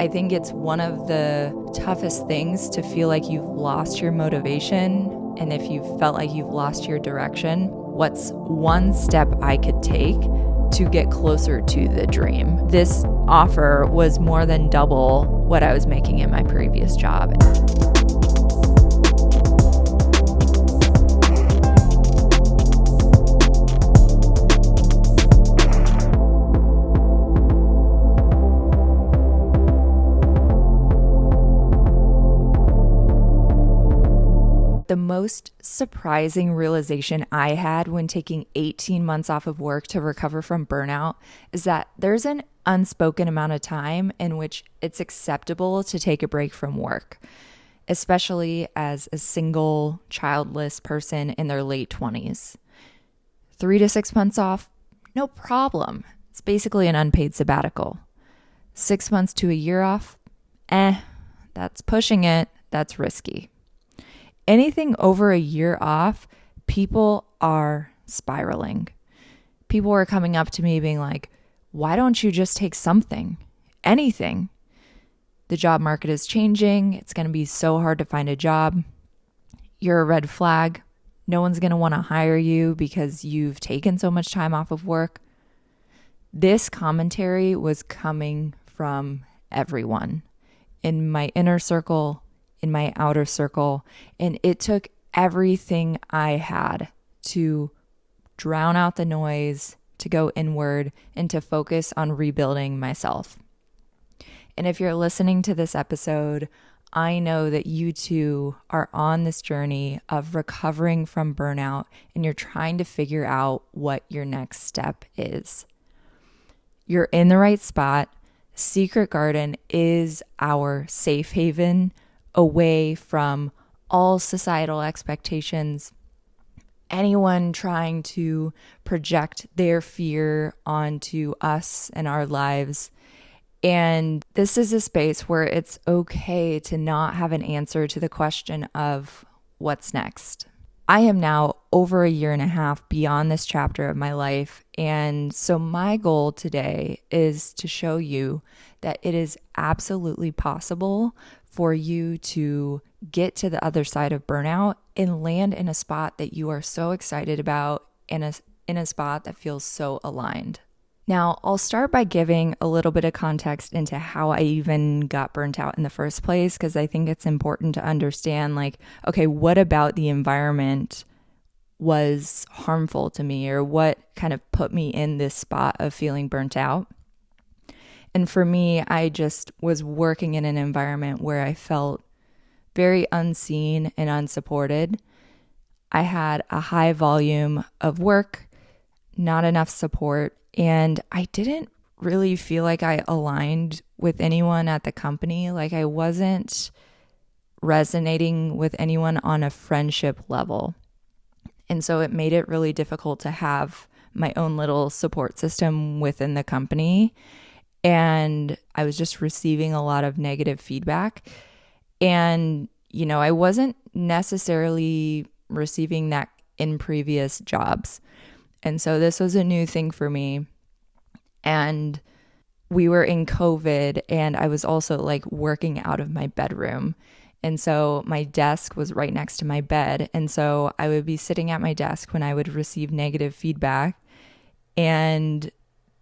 I think it's one of the toughest things to feel like you've lost your motivation. And if you felt like you've lost your direction, what's one step I could take to get closer to the dream? This offer was more than double what I was making in my previous job. The most surprising realization I had when taking 18 months off of work to recover from burnout is that there's an unspoken amount of time in which it's acceptable to take a break from work, especially as a single, childless person in their late 20s. 3 to 6 months off, no problem. It's basically an unpaid sabbatical. 6 months to a year off, that's pushing it, that's risky. Anything over a year off, people are spiraling. People are coming up to me being like, why don't you just take something, anything? The job market is changing. It's going to be so hard to find a job. You're a red flag. No one's going to want to hire you because you've taken so much time off of work. This commentary was coming from everyone in my inner circle, in my outer circle, and it took everything I had to drown out the noise, to go inward, and to focus on rebuilding myself. And if you're listening to this episode, I know that you too are on this journey of recovering from burnout, and you're trying to figure out what your next step is. You're in the right spot. Secret Garden is our safe haven away from all societal expectations, anyone trying to project their fear onto us and our lives. And this is a space where it's okay to not have an answer to the question of what's next. I am now over a year and a half beyond this chapter of my life. And so my goal today is to show you that it is absolutely possible for you to get to the other side of burnout and land in a spot that you are so excited about, in a spot that feels so aligned. Now, I'll start by giving a little bit of context into how I even got burnt out in the first place, because I think it's important to understand, like, okay, what about the environment was harmful to me, or what kind of put me in this spot of feeling burnt out? And for me, I just was working in an environment where I felt very unseen and unsupported. I had a high volume of work, not enough support, and I didn't really feel like I aligned with anyone at the company. Like, I wasn't resonating with anyone on a friendship level. And so it made it really difficult to have my own little support system within the company. And I was just receiving a lot of negative feedback. And, I wasn't necessarily receiving that in previous jobs. And so this was a new thing for me. And we were in COVID, and I was also like working out of my bedroom. And so my desk was right next to my bed. And so I would be sitting at my desk when I would receive negative feedback. And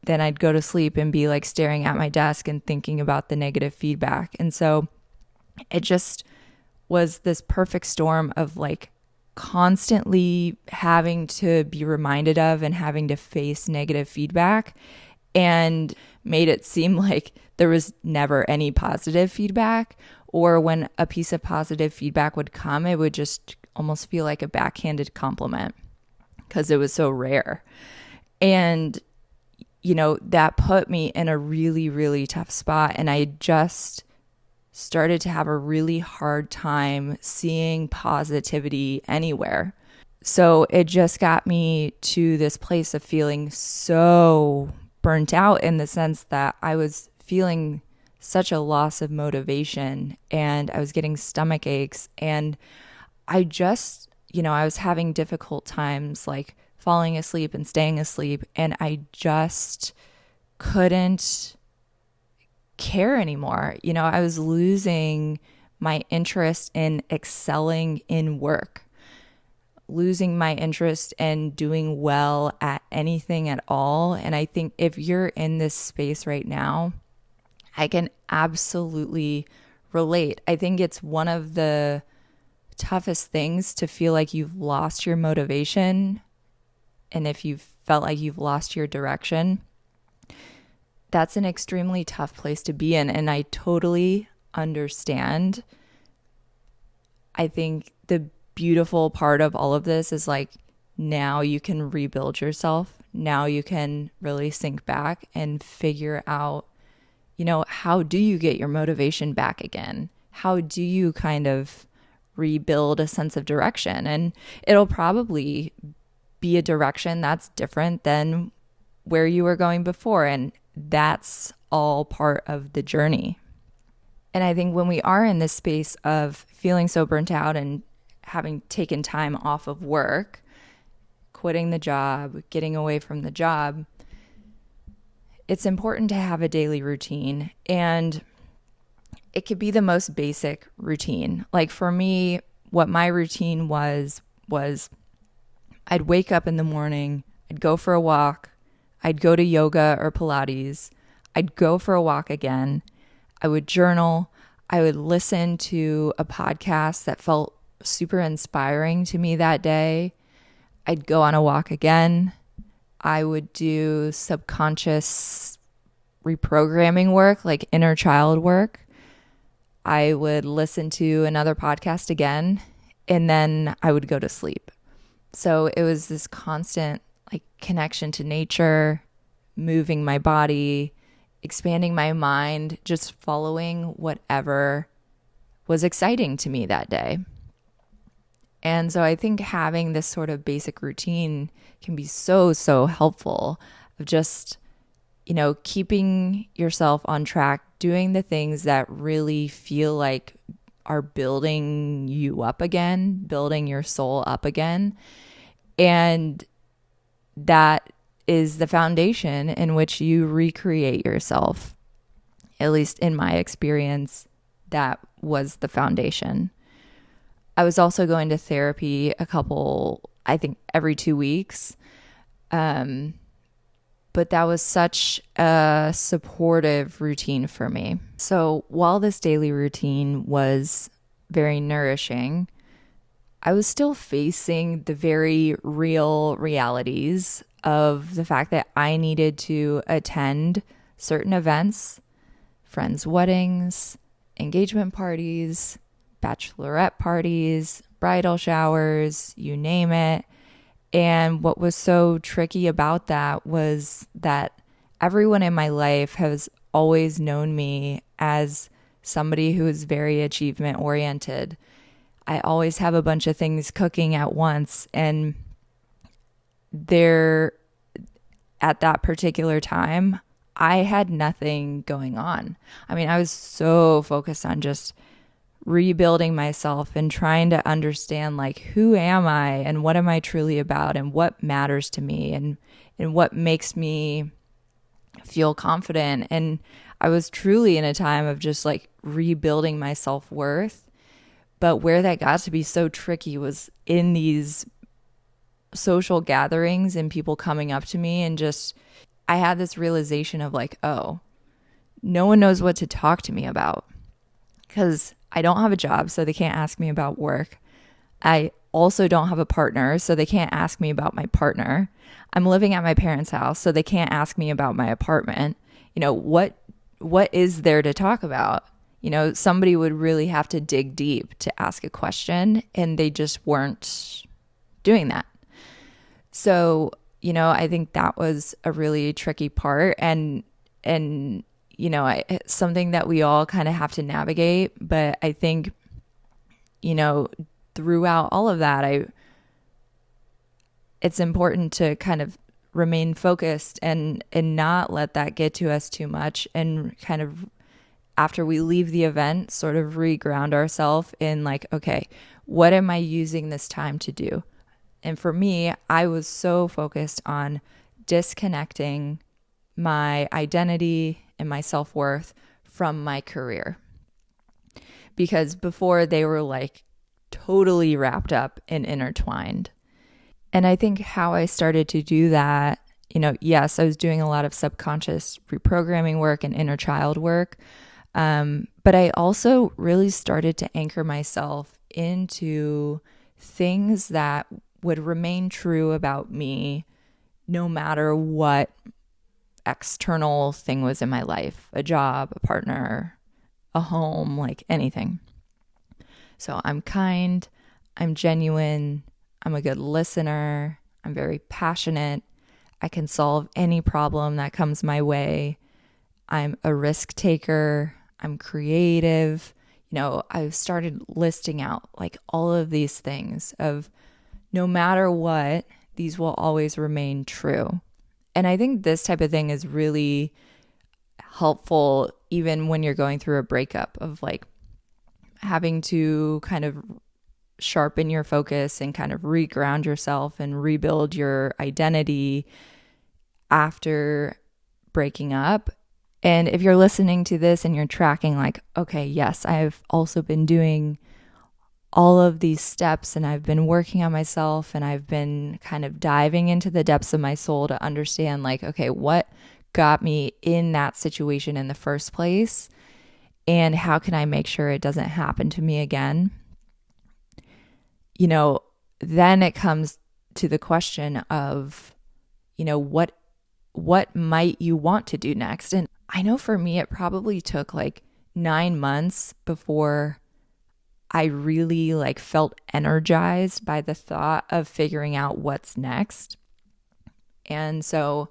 then I'd go to sleep and be like staring at my desk and thinking about the negative feedback. And so it just was this perfect storm of like constantly having to be reminded of and having to face negative feedback, and made it seem like there was never any positive feedback, or when a piece of positive feedback would come, it would just almost feel like a backhanded compliment because it was so rare. And that put me in a really, really tough spot. And I just started to have a really hard time seeing positivity anywhere. So it just got me to this place of feeling so burnt out, in the sense that I was feeling such a loss of motivation, and I was getting stomach aches, and I just, I was having difficult times like falling asleep and staying asleep, and I just couldn't care anymore. You know, I was losing my interest in excelling in work, losing my interest in doing well at anything at all. And I think if you're in this space right now, I can absolutely relate. I think it's one of the toughest things to feel like you've lost your motivation. And if you've felt like you've lost your direction, that's an extremely tough place to be in. And I totally understand. I think the beautiful part of all of this is like, now you can rebuild yourself. Now you can really sink back and figure out, you know, how do you get your motivation back again? How do you kind of rebuild a sense of direction? And it'll probably be a direction that's different than where you were going before. And that's all part of the journey. And I think when we are in this space of feeling so burnt out and having taken time off of work, quitting the job, getting away from the job, it's important to have a daily routine. And it could be the most basic routine. Like for me, what my routine was I'd wake up in the morning, I'd go for a walk, I'd go to yoga or Pilates, I'd go for a walk again, I would journal, I would listen to a podcast that felt super inspiring to me that day, I'd go on a walk again, I would do subconscious reprogramming work, like inner child work, I would listen to another podcast again, and then I would go to sleep. So it was this constant like connection to nature, moving my body, expanding my mind, just following whatever was exciting to me that day. And so I think having this sort of basic routine can be so, so helpful of just, you know, keeping yourself on track, doing the things that really feel like are building you up again, building your soul up again. And that is the foundation in which you recreate yourself. At least in my experience, that was the foundation. I was also going to therapy I think every 2 weeks. But that was such a supportive routine for me. So while this daily routine was very nourishing, I was still facing the very real realities of the fact that I needed to attend certain events, friends' weddings, engagement parties, bachelorette parties, bridal showers, you name it. And what was so tricky about that was that everyone in my life has always known me as somebody who is very achievement oriented. I always have a bunch of things cooking at once, and at that particular time, I had nothing going on. I mean, I was so focused on just rebuilding myself and trying to understand, like, who am I and what am I truly about and what matters to me and what makes me feel confident. And I was truly in a time of just like rebuilding my self-worth. But where that got to be so tricky was in these social gatherings and people coming up to me, and just, I had this realization of like, oh, no one knows what to talk to me about because I don't have a job, so they can't ask me about work. I also don't have a partner, so they can't ask me about my partner. I'm living at my parents' house, so they can't ask me about my apartment. You know, what is there to talk about? You know, somebody would really have to dig deep to ask a question, and they just weren't doing that. So, you know, I think that was a really tricky part, and you know, something that we all kind of have to navigate. But I think, you know, throughout all of that, it's important to kind of remain focused and not let that get to us too much, and kind of, after we leave the event, sort of reground ourselves in like, okay, what am I using this time to do? And for me, I was so focused on disconnecting my identity and my self-worth from my career, because before they were like totally wrapped up and intertwined. And I think how I started to do that, yes, I was doing a lot of subconscious reprogramming work and inner child work. But I also really started to anchor myself into things that would remain true about me no matter what external thing was in my life, a job, a partner, a home, like anything. So I'm kind, I'm genuine, I'm a good listener, I'm very passionate, I can solve any problem that comes my way, I'm a risk taker, I'm creative. I've started listing out like all of these things of no matter what, these will always remain true. And I think this type of thing is really helpful even when you're going through a breakup, of like having to kind of sharpen your focus and kind of reground yourself and rebuild your identity after breaking up. And if you're listening to this and you're tracking like, okay, yes, I've also been doing all of these steps and I've been working on myself and I've been kind of diving into the depths of my soul to understand like, okay, what got me in that situation in the first place? And how can I make sure it doesn't happen to me again? Then it comes to the question of, what might you want to do next? And I know for me, it probably took like 9 months before I really like felt energized by the thought of figuring out what's next. And so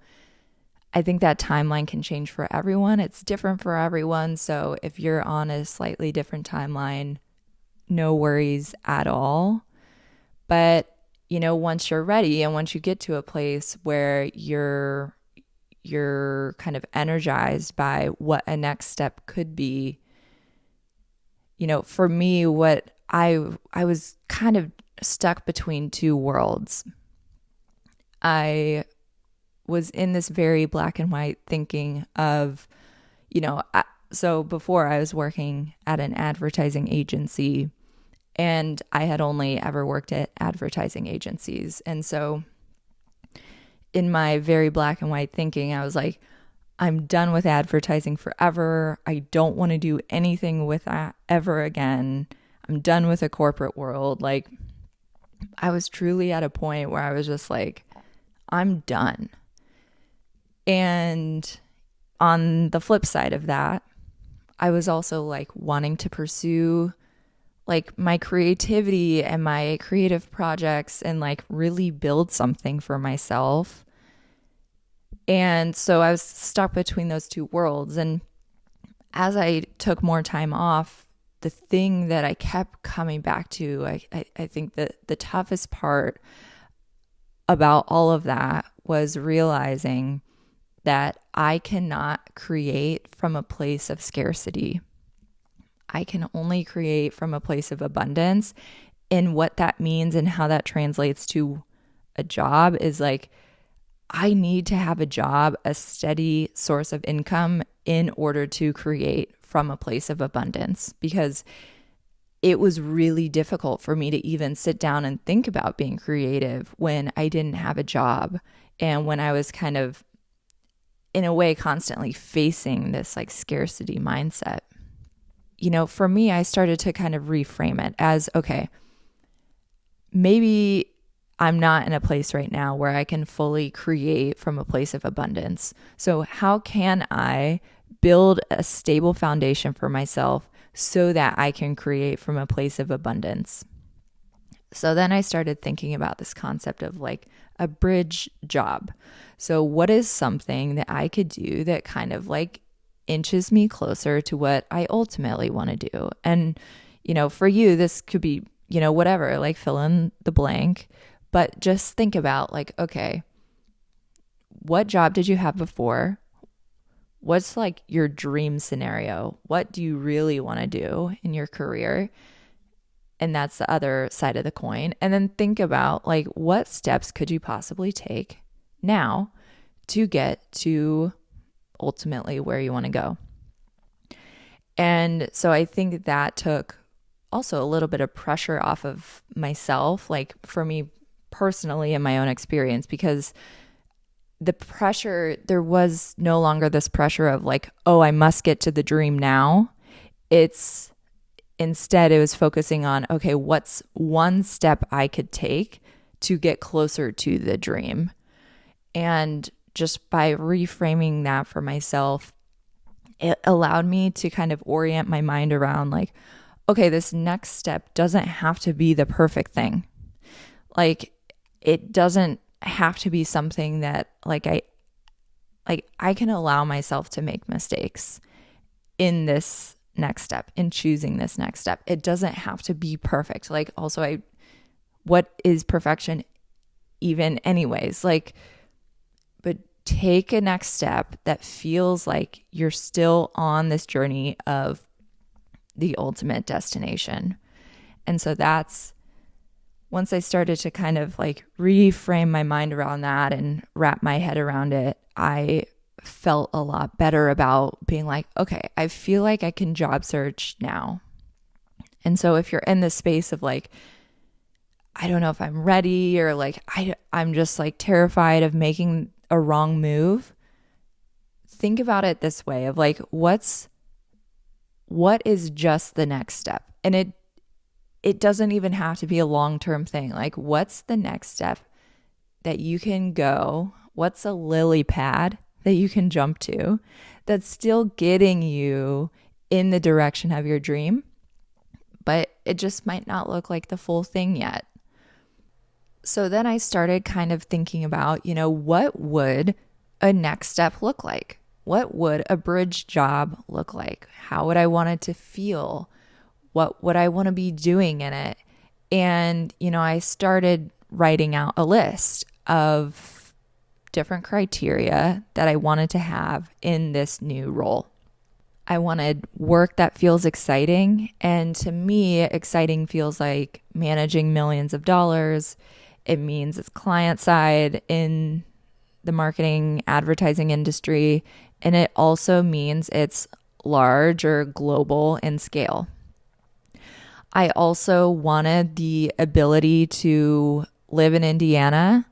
I think that timeline can change for everyone. It's different for everyone. So if you're on a slightly different timeline, no worries at all. But, once you're ready and once you get to a place where you're kind of energized by what a next step could be, for me, what I was kind of stuck between two worlds. I was in this very black and white thinking of, so before I was working at an advertising agency, and I had only ever worked at advertising agencies. And so in my very black and white thinking, I was like, I'm done with advertising forever. I don't want to do anything with that ever again. I'm done with the corporate world. Like, I was truly at a point where I was just like, I'm done. And on the flip side of that, I was also like wanting to pursue like my creativity and my creative projects and like really build something for myself. And so I was stuck between those two worlds. And as I took more time off, the thing that I kept coming back to, I think that the toughest part about all of that was realizing that I cannot create from a place of scarcity. I can only create from a place of abundance. And what that means and how that translates to a job is like, I need to have a job, a steady source of income in order to create from a place of abundance, because it was really difficult for me to even sit down and think about being creative when I didn't have a job and when I was kind of, in a way, constantly facing this like scarcity mindset. For me, I started to kind of reframe it as, okay, maybe I'm not in a place right now where I can fully create from a place of abundance. So how can I build a stable foundation for myself so that I can create from a place of abundance? So then I started thinking about this concept of like a bridge job. So what is something that I could do that kind of like inches me closer to what I ultimately want to do? And, for you, this could be, whatever, like fill in the blank, but just think about like, okay, what job did you have before? What's like your dream scenario? What do you really want to do in your career? And that's the other side of the coin. And then think about like, what steps could you possibly take now to get to ultimately where you want to go? And so I think that took also a little bit of pressure off of myself, like for me personally in my own experience, because the pressure, there was no longer this pressure of like, oh, I must get to the dream now. It's instead, it was focusing on, okay, what's one step I could take to get closer to the dream? And just by reframing that for myself, it allowed me to kind of orient my mind around like, okay, this next step doesn't have to be the perfect thing. Like, it doesn't have to be something that I can allow myself to make mistakes in this next step, in choosing this next step. It doesn't have to be perfect. Like, also, what is perfection even anyways? Like, but take a next step that feels like you're still on this journey of the ultimate destination. And so that's once I started to kind of like reframe my mind around that and wrap my head around it, I felt a lot better about being like, okay, I feel like I can job search now. And so if you're in this space of like, I don't know if I'm ready, or like I'm just like terrified of making a wrong move, think about it this way of like, what is just the next step? And it doesn't even have to be a long-term thing. Like, what's the next step that you can go? What's a lily pad that you can jump to that's still getting you in the direction of your dream, but it just might not look like the full thing yet? So then I started kind of thinking about, what would a next step look like? What would a bridge job look like? How would I want it to feel? What would I want to be doing in it? And, I started writing out a list of different criteria that I wanted to have in this new role. I wanted work that feels exciting. And to me, exciting feels like managing millions of dollars. It means it's client side in the marketing advertising industry. And it also means it's large or global in scale. I also wanted the ability to live in Indiana,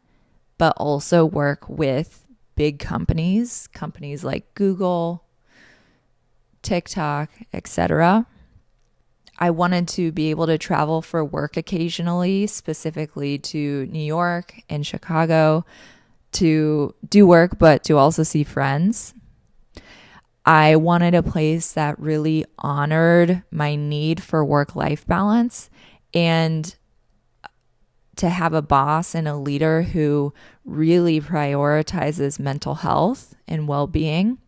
but also work with big companies like Google, TikTok, etc. I wanted to be able to travel for work occasionally, specifically to New York and Chicago to do work, but to also see friends. I wanted a place that really honored my need for work-life balance, and to have a boss and a leader who really prioritizes mental health and well-being.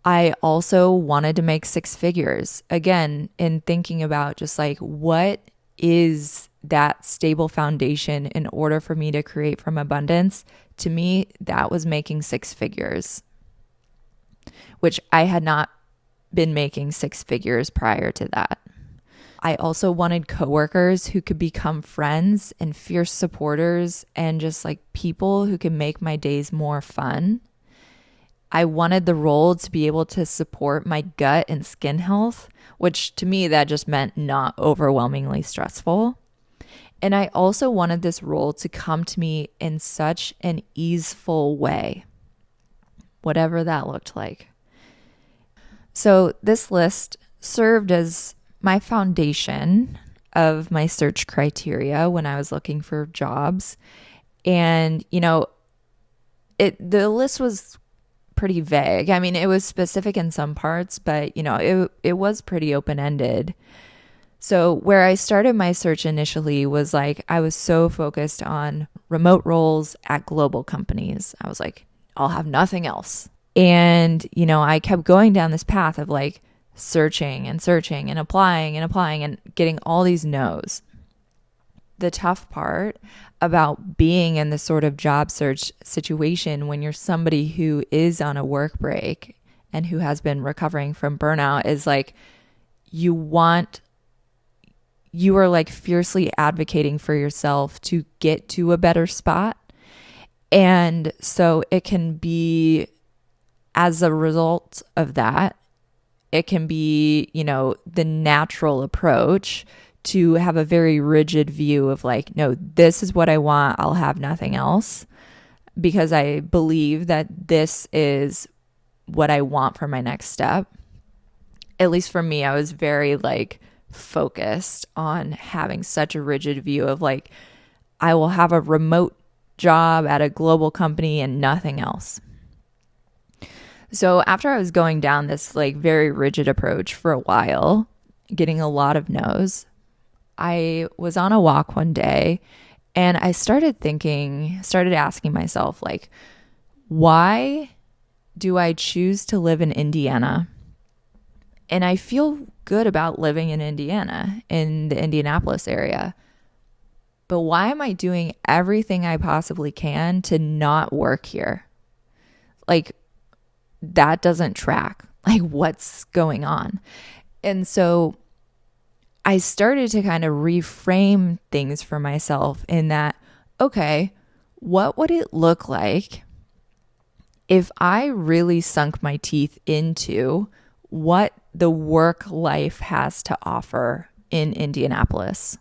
I also wanted to make six figures. Again, in thinking about just like, what is that stable foundation in order for me to create from abundance? To me, that was making six figures, which I had not been making six figures prior to that. I also wanted coworkers who could become friends and fierce supporters and just like people who can make my days more fun. I wanted the role to be able to support my gut and skin health, which to me, that just meant not overwhelmingly stressful. And I also wanted this role to come to me in such an easeful way, whatever that looked like. So this list served as my foundation of my search criteria when I was looking for jobs. And, the list was pretty vague. I mean, it was specific in some parts, but, it was pretty open-ended. So where I started my search initially was like, I was so focused on remote roles at global companies. I was like, I'll have nothing else. And, I kept going down this path of like searching and applying and getting all these no's. The tough part about being in this sort of job search situation when you're somebody who is on a work break and who has been recovering from burnout is like, you are like fiercely advocating for yourself to get to a better spot. And so it can be, as a result of that, it can be, the natural approach to have a very rigid view of like, no, this is what I want. I'll have nothing else, because I believe that this is what I want for my next step. At least for me, I was very like focused on having such a rigid view of like, I will have a remote job at a global company and nothing else. So after I was going down this like very rigid approach for a while, getting a lot of no's, I was on a walk one day and I started asking myself like, why do I choose to live in Indiana? And I feel good about living in Indiana, in the Indianapolis area. But why am I doing everything I possibly can to not work here? Like, that doesn't track. Like, what's going on? And so I started to kind of reframe things for myself in that, okay, what would it look like if I really sunk my teeth into what the work life has to offer in Indianapolis?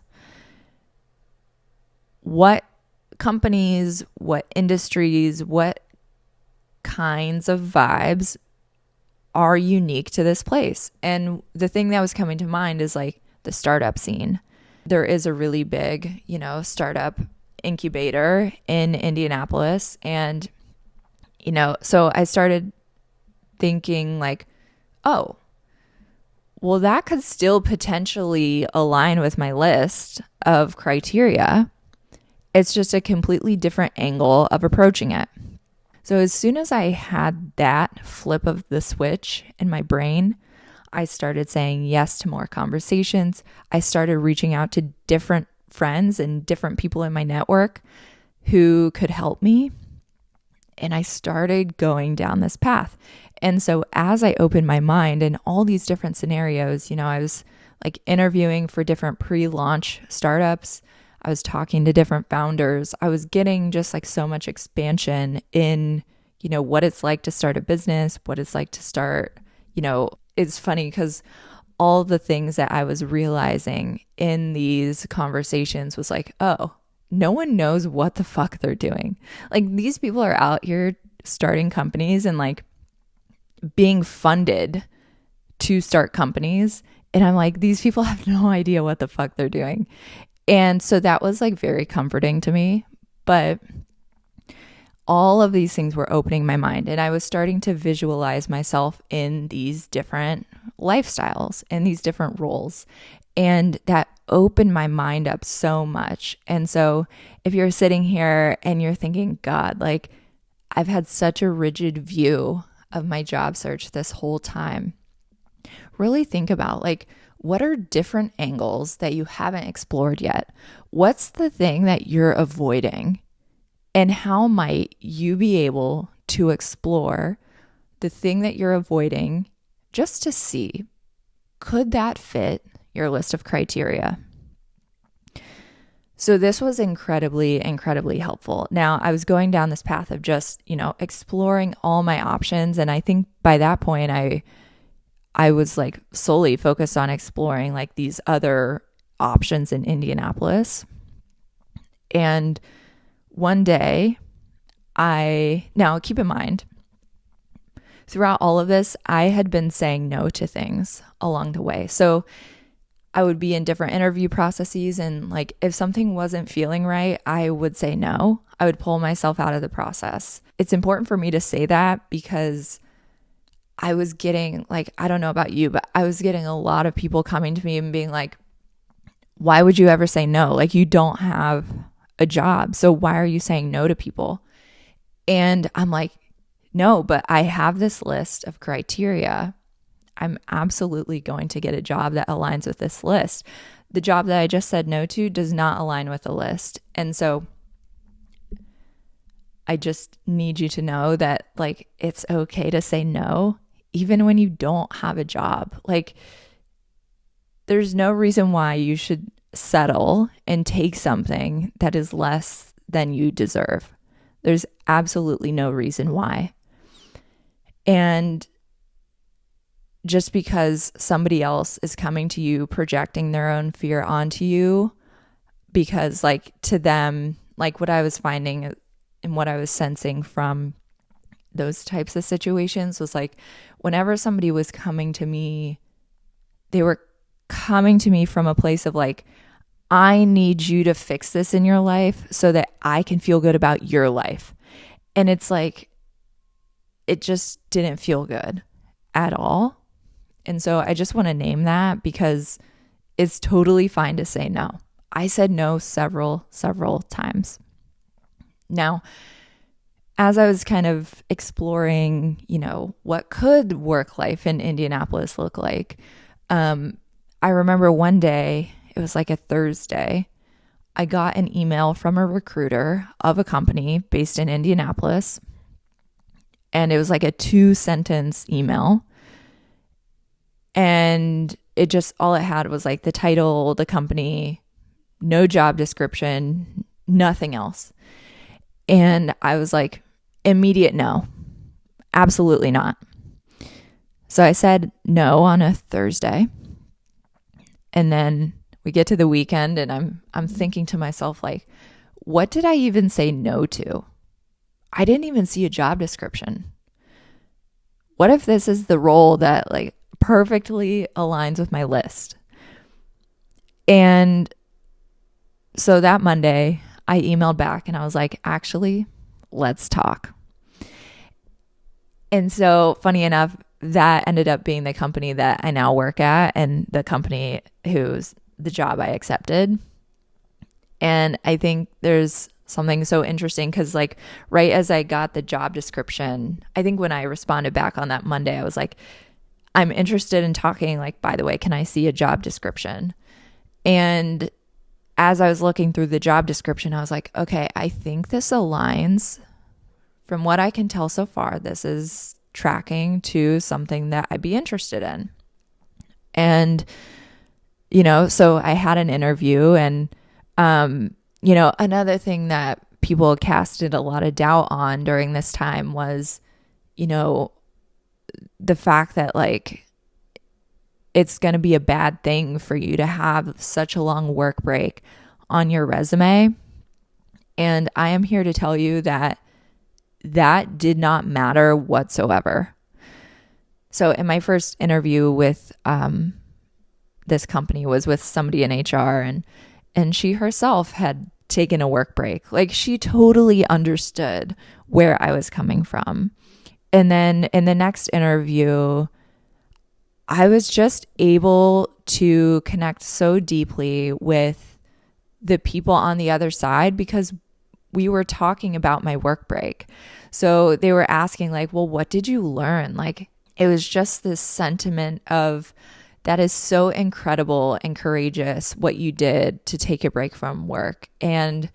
What companies, what industries, what kinds of vibes are unique to this place? And the thing that was coming to mind is like the startup scene. There is a really big, startup incubator in Indianapolis. And, so I started thinking like, oh, well, that could still potentially align with my list of criteria. It's just a completely different angle of approaching it. So as soon as I had that flip of the switch in my brain, I started saying yes to more conversations. I started reaching out to different friends and different people in my network who could help me. And I started going down this path. And so as I opened my mind in all these different scenarios, I was like interviewing for different pre-launch startups. I was talking to different founders. I was getting just like so much expansion in, what it's like to start a business, what it's like to start, it's funny because all the things that I was realizing in these conversations was like, oh, no one knows what the fuck they're doing. Like, these people are out here starting companies and like being funded to start companies. And I'm like, these people have no idea what the fuck they're doing. And so that was like very comforting to me. But all of these things were opening my mind, and I was starting to visualize myself in these different lifestyles and these different roles. And that opened my mind up so much. And so if you're sitting here and you're thinking, God, like, I've had such a rigid view of my job search this whole time, really think about like, what are different angles that you haven't explored yet? What's the thing that you're avoiding? And how might you be able to explore the thing that you're avoiding just to see, could that fit your list of criteria? So this was incredibly, incredibly helpful. Now, I was going down this path of just, exploring all my options. And I think by that point, I was like solely focused on exploring like these other options in Indianapolis. And one day, now keep in mind, throughout all of this, I had been saying no to things along the way. So I would be in different interview processes, and like if something wasn't feeling right, I would say no. I would pull myself out of the process. It's important for me to say that because I was getting like, I don't know about you, but I was getting a lot of people coming to me and being like, why would you ever say no? Like, you don't have a job, so why are you saying no to people? And I'm like, no, but I have this list of criteria. I'm absolutely going to get a job that aligns with this list. The job that I just said no to does not align with the list. And so I just need you to know that like, it's okay to say no, even when you don't have a job. Like, there's no reason why you should settle and take something that is less than you deserve. There's absolutely no reason why. And just because somebody else is coming to you, projecting their own fear onto you, because like to them, like what I was finding and what I was sensing from those types of situations was like whenever somebody was coming to me, they were coming to me from a place of like, I need you to fix this in your life so that I can feel good about your life. And it's like, it just didn't feel good at all. And so I just want to name that because it's totally fine to say no. I said no several times. Now, as I was kind of exploring, what could work life in Indianapolis look like, I remember one day, it was like a Thursday, I got an email from a recruiter of a company based in Indianapolis. And it was like a 2-sentence email. And it just, all it had was like the title, the company, no job description, nothing else. And I was like, immediate no, absolutely not. So I said no on a Thursday. And then we get to the weekend and I'm thinking to myself, like, what did I even say no to? I didn't even see a job description. What if this is the role that like perfectly aligns with my list? And so that Monday, I emailed back and I was like, actually, let's talk. And so funny enough, that ended up being the company that I now work at and the company who's the job I accepted. And I think there's something so interesting because like right as I got the job description, I think when I responded back on that Monday, I was like, I'm interested in talking, like, by the way, can I see a job description? And as I was looking through the job description, I was like, okay, I think this aligns. From what I can tell so far, this is tracking to something that I'd be interested in. And, so I had an interview and, another thing that people casted a lot of doubt on during this time was, the fact that like, it's going to be a bad thing for you to have such a long work break on your resume. And I am here to tell you that did not matter whatsoever. So in my first interview with this company was with somebody in HR and she herself had taken a work break. Like she totally understood where I was coming from. And then in the next interview, I was just able to connect so deeply with the people on the other side because we were talking about my work break. So they were asking like, well, what did you learn? Like it was just this sentiment of that is so incredible and courageous what you did to take a break from work. And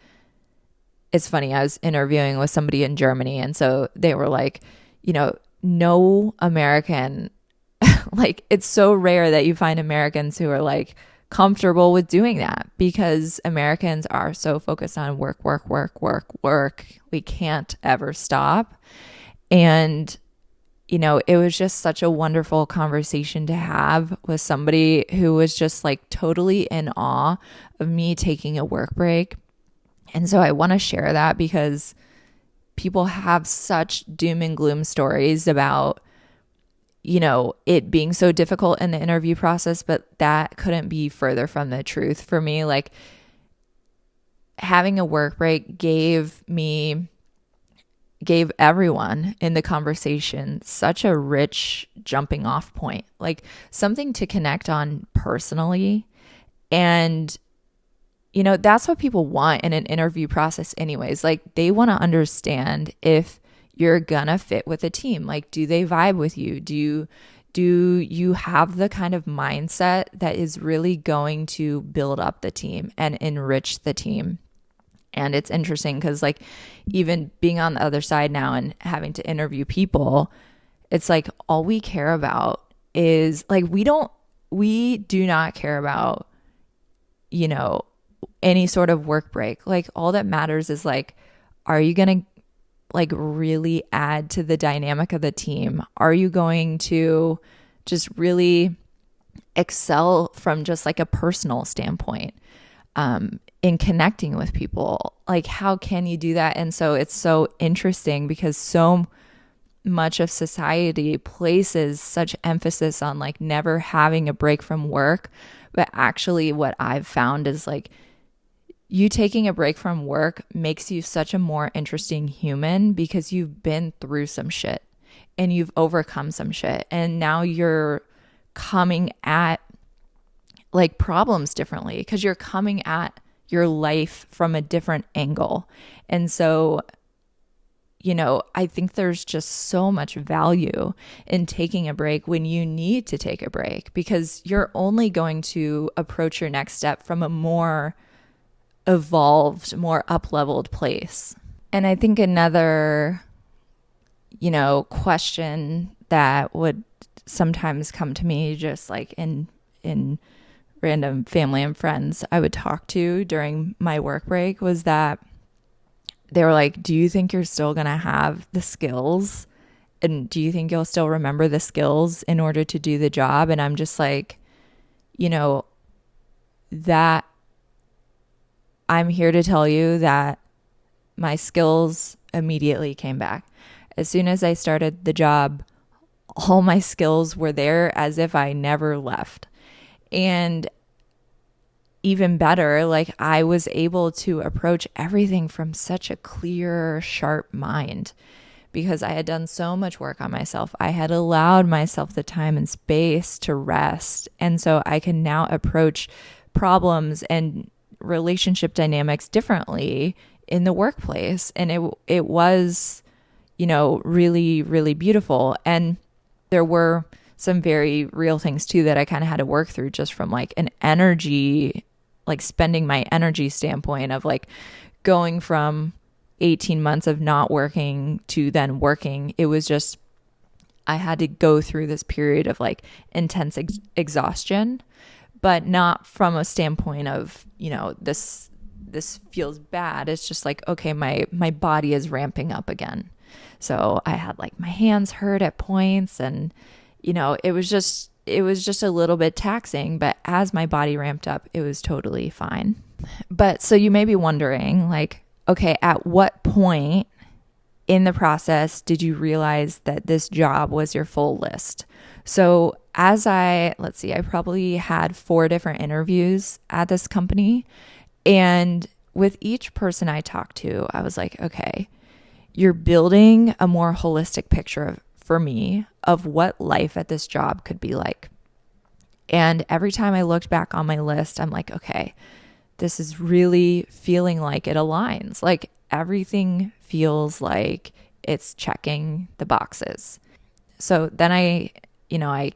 it's funny, I was interviewing with somebody in Germany. And so they were like, no American, like it's so rare that you find Americans who are like comfortable with doing that because Americans are so focused on work. We can't ever stop. And, it was just such a wonderful conversation to have with somebody who was just like totally in awe of me taking a work break. And so I want to share that because people have such doom and gloom stories about it being so difficult in the interview process, but that couldn't be further from the truth for me. Like having a work break gave everyone in the conversation such a rich jumping off point, like something to connect on personally. And, that's what people want in an interview process anyways. Like they want to understand if you're gonna fit with a team. Like, do they vibe with you? Do you have the kind of mindset that is really going to build up the team and enrich the team? And it's interesting because like even being on the other side now and having to interview people, it's like all we care about is like we do not care about any sort of work break. Like all that matters is like, are you gonna like really add to the dynamic of the team? Are you going to just really excel from just like a personal standpoint, in connecting with people. Like, how can you do that? And so it's so interesting because so much of society places such emphasis on like never having a break from work. But actually what I've found is like you taking a break from work makes you such a more interesting human because you've been through some shit and you've overcome some shit. And now you're coming at like problems differently because you're coming at your life from a different angle. And so, I think there's just so much value in taking a break when you need to take a break because you're only going to approach your next step from a more evolved, more up-leveled place. And I think another, question that would sometimes come to me just like in random family and friends I would talk to during my work break was that they were like, do you think you're still going to have the skills? And do you think you'll still remember the skills in order to do the job? And I'm just like, that I'm here to tell you that my skills immediately came back. As soon as I started the job, all my skills were there as if I never left. And even better, like I was able to approach everything from such a clear, sharp mind because I had done so much work on myself. I had allowed myself the time and space to rest. And so I can now approach problems and relationship dynamics differently in the workplace. And it was, really, really beautiful. And there were some very real things too that I kind of had to work through just from like an energy, like spending my energy standpoint of like going from 18 months of not working to then working. It was just, I had to go through this period of like intense exhaustion, but not from a standpoint of, this feels bad. It's just like, okay, my body is ramping up again. So I had like my hands hurt at points and, it was just a little bit taxing, but as my body ramped up, it was totally fine. But so you may be wondering like, okay, at what point in the process did you realize that this job was your full list? So I probably had 4 different interviews at this company. And with each person I talked to, I was like, okay, you're building a more holistic picture for me of what life at this job could be like. And every time I looked back on my list, I'm like, okay, this is really feeling like it aligns. Like everything feels like it's checking the boxes. So then I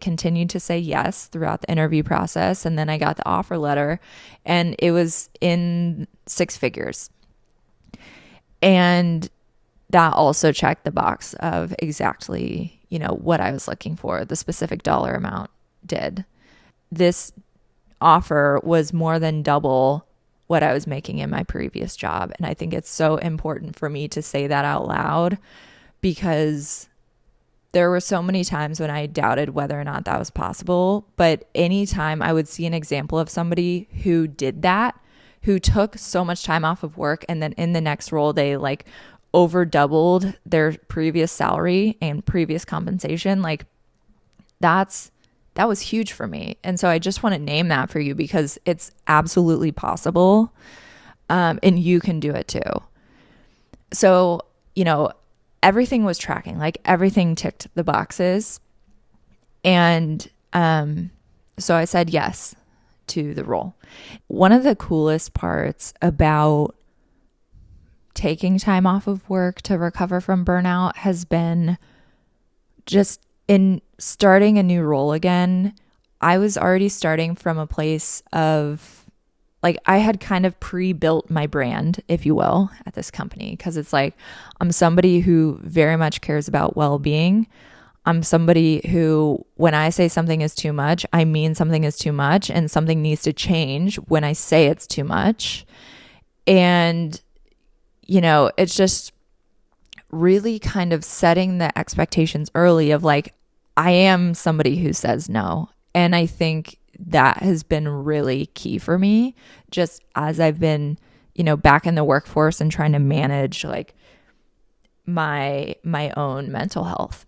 continued to say yes throughout the interview process. And then I got the offer letter and it was in 6 figures. And that also checked the box of exactly, what I was looking for. The specific dollar amount did. This offer was more than double what I was making in my previous job. And I think it's so important for me to say that out loud because there were so many times when I doubted whether or not that was possible. But anytime I would see an example of somebody who did that, who took so much time off of work and then in the next role, they like over doubled their previous salary and previous compensation, like that was huge for me. And so I just want to name that for you because it's absolutely possible. And you can do it too. So, everything was tracking, like everything ticked the boxes. And so I said yes to the role. One of the coolest parts about taking time off of work to recover from burnout has been just in starting a new role again. I was already starting from a place of like I had kind of pre-built my brand, if you will, at this company because it's like I'm somebody who very much cares about well-being. I'm somebody who, when I say something is too much, I mean something is too much and something needs to change when I say it's too much. And it's just really kind of setting the expectations early of like, I am somebody who says no. And I think that has been really key for me just as I've been, back in the workforce and trying to manage like my own mental health.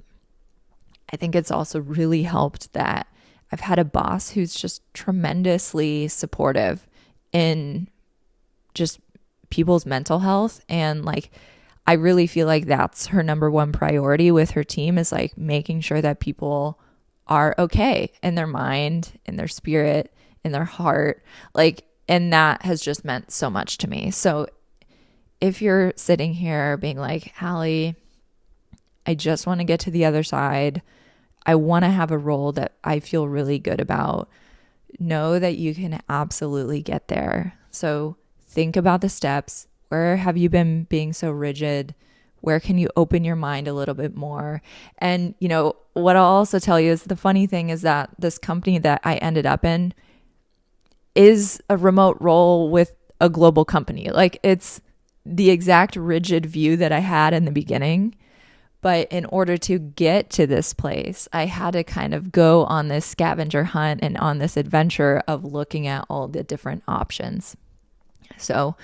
I think it's also really helped that I've had a boss who's just tremendously supportive in just people's mental health. And like, I really feel like that's her number one priority with her team is like making sure that people are okay in their mind, in their spirit, in their heart. Like, and that has just meant so much to me. So if you're sitting here being like, Hallie, I just want to get to the other side. I want to have a role that I feel really good about. Know that you can absolutely get there. So think about the steps. Where have you been being so rigid? Where can you open your mind a little bit more? And, what I'll also tell you is the funny thing is that this company that I ended up in is a remote role with a global company. Like it's the exact rigid view that I had in the beginning. But in order to get to this place, I had to kind of go on this scavenger hunt and on this adventure of looking at all the different options. So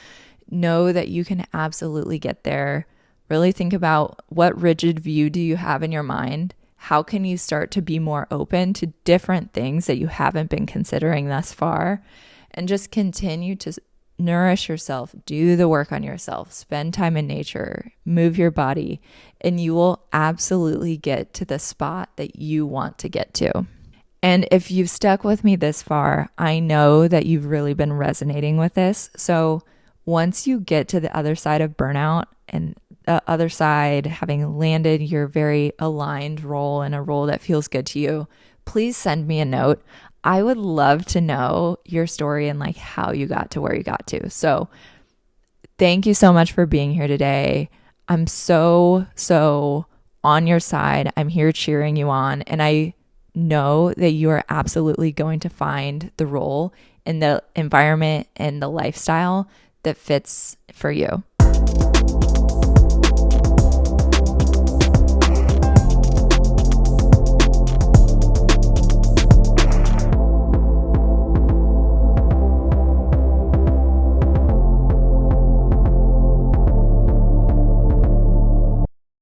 know that you can absolutely get there. Really think about what rigid view do you have in your mind? How can you start to be more open to different things that you haven't been considering thus far? And just continue to nourish yourself, do the work on yourself, spend time in nature, move your body, and you will absolutely get to the spot that you want to get to. And if you've stuck with me this far, I know that you've really been resonating with this. So once you get to the other side of burnout and the other side, having landed your very aligned role and a role that feels good to you, please send me a note. I would love to know your story and like how you got to where you got to. So thank you so much for being here today. I'm so on your side. I'm here cheering you on. And I know that you are absolutely going to find the role in the environment and the lifestyle that fits for you.